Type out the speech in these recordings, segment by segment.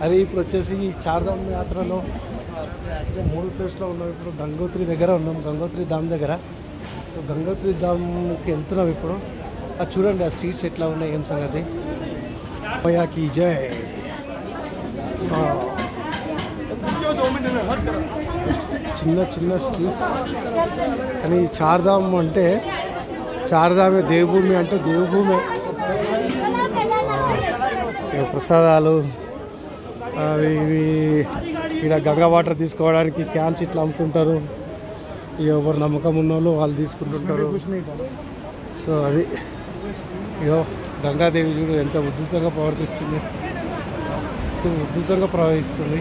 అదే ఇప్పుడు వచ్చేసి చార్ధామ్ యాత్రలో 3 ప్లేస్లో ఉన్నాం. ఇప్పుడు గంగోత్రి దగ్గర ఉన్నాం, గంగోత్రి ధామ్ దగ్గర. సో గంగోత్రి ధామ్కి వెళ్తున్నాం ఇప్పుడు. అది చూడండి ఆ స్ట్రీట్స్ ఎట్లా ఉన్నాయి, ఏం సంగతి. మయాకి జై. చిన్న చిన్న స్ట్రీట్స్ కానీ చార్ధామ్ అంటే చార్ధామే దేవభూమి, అంటే దేవభూమే. ప్రసాదాలు అవి ఇవి ఇక్కడ గంగా వాటర్ తీసుకోవడానికి క్యాన్స్ ఇట్లా అమ్ముతుంటారు. ఎవరు నమ్మకం ఉన్న వాళ్ళు వాళ్ళు తీసుకుంటుంటారు. సో అది ఇగో గంగాదేవి చూడు ఎంత ఉద్ధృతంగా ప్రవర్తిస్తుంది, మస్తు ఉద్ధృతంగా ప్రవహిస్తుంది.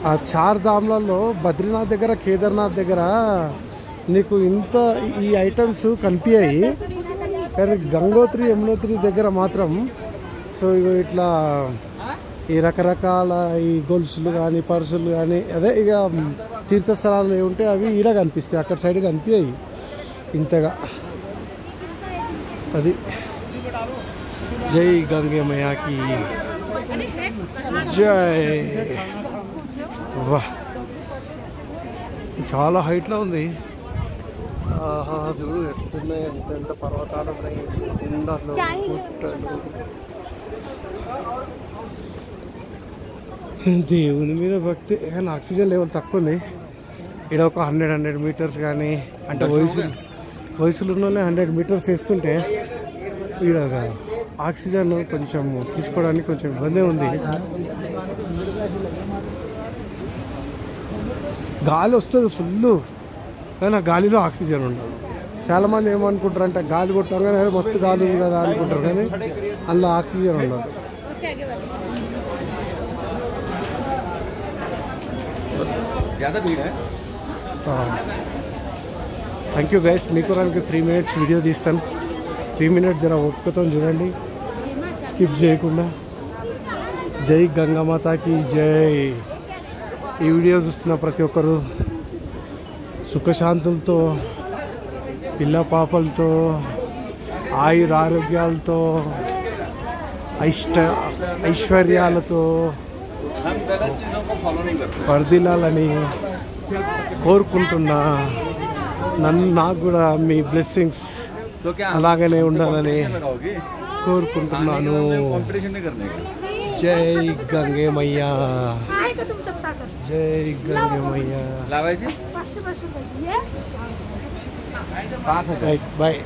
ఆ చార్ధామ్లలో బద్రీనాథ్ దగ్గర, కేదార్నాథ్ దగ్గర నీకు ఇంత ఈ ఐటమ్స్ కనిపించాయి, కానీ గంగోత్రి యమునోత్రి దగ్గర మాత్రం సో ఇట్లా ఈ రకరకాల ఈ గొలుసులు కానీ పర్సులు కానీ అదే ఇక తీర్థస్థలాలు ఏముంటే అవి ఈడ కనిపిస్తాయి, అక్కడ సైడ్ కనిపించాయి ఇంతగా. అది జై గంగే మయాకి జై. వా చాలా హైట్లో ఉంది. చూడు ఎట్లున్నాయి, ఎంత పర్వతాలు ఉన్నాయి, కొండలు, గుట్టలు. దేవుని మీద భక్తి. కానీ ఆక్సిజన్ లెవెల్ తక్కువ ఉంది ఇక్కడ. ఒక 100 మీటర్స్ కానీ అంటే వయసులు ఉన్న 100 మీటర్స్ వేస్తుంటే ఇక్కడ ఆక్సిజన్ కొంచెం తీసుకోవడానికి కొంచెం ఇబ్బంది ఉంది. గాలి వస్తుంది ఫుల్, కానీ ఆ గాలిలో ఆక్సిజన్ ఉండదు. చాలామంది ఏమనుకుంటారు అంటే గాలి కొట్టగానే మస్తు గాలి ఉంది కదా అనుకుంటారు, కానీ అందులో ఆక్సిజన్ ఉండదు. Thank you guys. మీకు 3 మినిట్స్ వీడియో తీస్తాను. 3 మినిట్స్ జర ఓపికతో చూడండి, స్కిప్ చేయకుండా. జై గంగామాతకి జై. ఈ వీడియో చూస్తున్న ప్రతి ఒక్కరు సుఖశాంతులతో, పిల్ల పాపలతో, ఆయురారోగ్యాలతో, ఐశ్వర్యాలతో వర్ధిల్లాలని కోరుకుంటున్నా. నాకు కూడా మీ బ్లెస్సింగ్స్ అలాగనే ఉండాలని కోరుకుంటున్నాను. జై గంగే మయ్యా, జై గంగే మయ్యా. బాయ్.